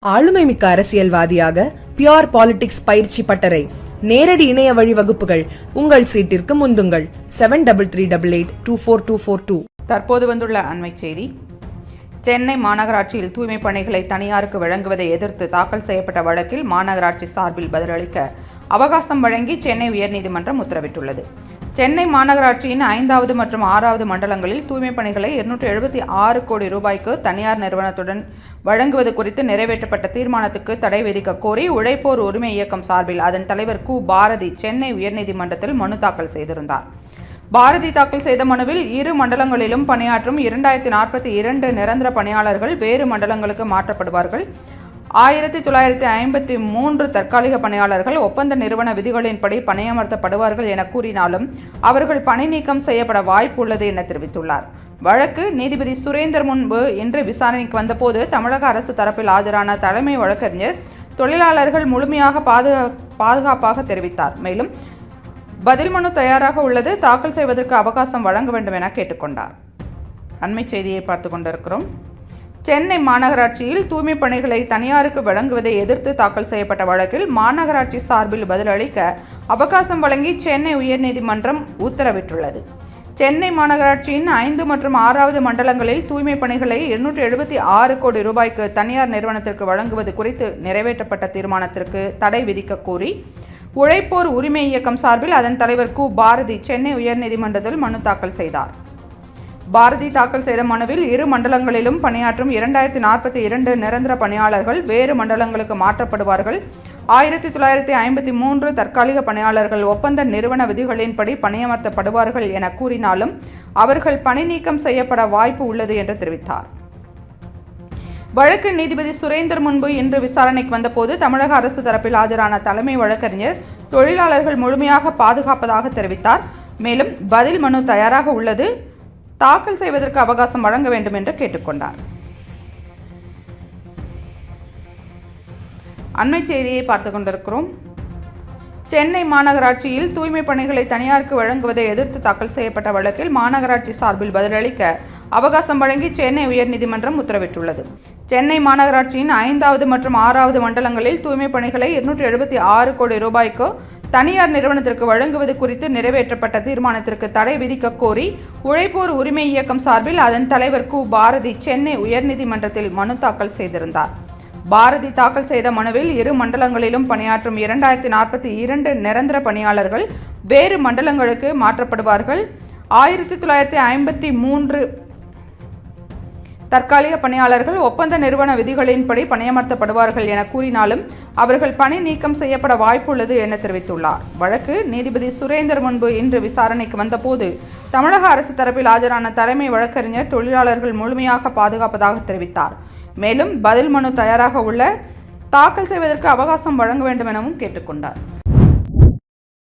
ஆளுமைமிக்க அரசியல்வாதியாக pure politics பயிற்சி பட்டறை, நேரடி இணைய வழி வகுப்புகள். உங்கள் சீட்டிற்கு முந்துங்கள். 7338824242. தற்போது வந்துள்ள அண்மை செய்தி. சென்னை மாநகராட்சியில் தூய்மை பணிகளை தனியாருக்கு வழங்குவதை எதிர்த்து தாக்கல் செய்யப்பட்ட வழக்கில் மாநகராட்சி சார்பில் பதிலளிக்க அவகாசம் வழங்கி சென்னை உயர்நீதிமன்றம் உத்தரவிட்டுள்ளது. சென்னை மாநகராட்சியின் 5வது மற்றும் 6வது மண்டலங்களில் தூய்மை பணிகளை 276 கோடி ரூபாய்க்கு தனியார் நிறுவனத்துடன் வழங்குவது குறித்து நிறைவேற்றப்பட்ட தீர்மானத்துக்கு தடை விதிக்க கோரி உழைப்போர் உரிமை இயக்கம் சார்பில் அதன் தலைவர் கு. பாரதி சென்னை உயர்நீதிமன்றத்தில் மனு தாக்கல் செய்திருந்தார். பாரதி தாக்கல் செய்த மனுவில் 2 மண்டலங்களிலும் பணியாற்றும் 2042 நிரந்தர பணியாளர்கள் வேறு மண்டலங்களுக்கு மாற்றப்படுவார்கள். 1953 தற்காலிக பணியாளர்கள் ஒப்பந்த நிறுவன விதிகளின்படி பணியமர்த்தப்படுவார்கள் என கூறினாலும் அவர்கள் பணி நீக்கம் செய்யப்பட வாய்ப்பு உள்ளது என தெரிவித்துள்ளார். வழக்கு நீதிபதி சுரேந்தர் முன்பு இன்று விசாரணைக்கு வந்தபோது தமிழக அரசு தரப்பில் ஆஜரான தலைமை வழக்கறிஞர் தொழிலாளர்கள் முழுமையாக பாதுகாப்பாக தெரிவித்தார். மேலும் பதில் மனு தயாராக உள்ளது, தாக்கல் செய்வதற்கு அவகாசம் வழங்க வேண்டும் என கேட்டுக்கொண்டார். அண்மை செய்தியை பார்த்து கொண்டிருக்கிறோம். சென்னை மாநகராட்சியில் தூய்மை பணிகளை தனியாருக்கு வழங்குவதை எதிர்த்து தாக்கல் செய்யப்பட்ட வழக்கில் மாநகராட்சி சார்பில் பதிலளிக்க அவகாசம் வழங்கி சென்னை உயர்நீதிமன்றம் உத்தரவிட்டுள்ளது. சென்னை மாநகராட்சியின் 5 மற்றும் 6வது மண்டலங்களில் தூய்மை பணிகளை 276 கோடி ரூபாய்க்கு தனியார் நிறுவனத்திற்கு வழங்குவது குறித்து நிறைவேற்றப்பட்ட தீர்மானத்திற்கு தடை விதிக்க கோரி உழைப்போர் உரிமை இயக்கம் சார்பில் அதன் தலைவர் கு. பாரதி சென்னை உயர்நீதிமன்றத்தில் மனு தாக்கல் செய்தார். பாரதி தாக்கல் செய்த மனுவில் 2 மண்டலங்களிலும் பணியாற்றும் 2042 நிரந்தர பணியாளர்கள் வேறு மண்டலங்களுக்கு மாற்றப்படுவார்கள். 1953 தற்காலிக பணியாளர்கள் ஒப்பந்த நிறுவன விதிகளின்படி பணியமர்த்தப்படுவார்கள் என கூறினாலும் அவர்கள் பணி நீக்கம் செய்யப்பட வாய்ப்பு உள்ளது என்று தெரிவித்தார். வழக்கு நீதிபதி சுரேந்தர் முன்பு இன்று விசாரணைக்கு வந்தபோது தமிழக அரசு தரப்பில் ஆஜரான தலைமை வழக்கறிஞர் தொழிலாளர்கள் முழுமையாக பாதுகாப்பதாக தெரிவித்தார். மேலும் பதில் மனு தயாராக உள்ளது, தாக்கல் செய்வதற்கு அவகாசம் வழங்க வேண்டும் என்று கேட்டுக்கொண்டார். அண்மை செய்தியை பார்த்து கொண்டிருக்கிறோம். சென்னை மாநகராட்சியில் தூய்மை பணிகளை தனியாருக்கு வழங்குவதை எதிர்த்து தாக்கல் செய்யப்பட்ட வழக்கில் மாநகராட்சி சார்பில் பதிலளிக்க அவகாசம் வழங்கி சென்னை உயர்நீதிமன்றம் உத்தரவிட்டுள்ளது. சென்னை மாநகராட்சியின் 5வது மற்றும் 6வது மண்டலங்களில் தூய்மை பணிகளை 276 கோடி ரூபாய்க்கு தனியார் நிறுவனத்திற்கு வழங்குவது குறித்து நிறைவேற்றப்பட்ட தீர்மானத்திற்கு தடை விதிக்க கோரி உழைப்போர் உரிமை இயக்கம் சார்பில் அதன் தலைவர் கு. பாரதி சென்னை உயர்நீதிமன்றத்தில் மனு தாக்கல் செய்திருந்தார். பாரதி தாக்கல் செய்த மனுவில் 2 மண்டலங்களிலும் பணியாற்றும் 2042 நிரந்தர பணியாளர்கள் வேறு மண்டலங்களுக்கு மாற்றப்படுவார்கள். 1953 தற்காலிக பணியாளர்கள் ஒப்பந்த நிறுவன விதிகளின்படி பணியமர்த்தப்படுவார்கள் என கூறினாலும் அவர்கள் பணி நீக்கம் செய்யப்பட வாய்ப்புள்ளது என தெரிவித்துள்ளார். வழக்கு நீதிபதி சுரேந்தர் முன்பு இன்று விசாரணைக்கு வந்தபோது தமிழக அரசு தரப்பில் ஆஜரான தலைமை வழக்கறிஞர் தொழிலாளர்கள் முழுமையாக பாதுகாப்பதாக தெரிவித்தார். மேலும் பதில் மனு தயாராக உள்ள, தாக்கல் செய்வதற்கு அவகாசம் வழங்க வேண்டும் எனவும் கேட்டுக்கொண்டார்.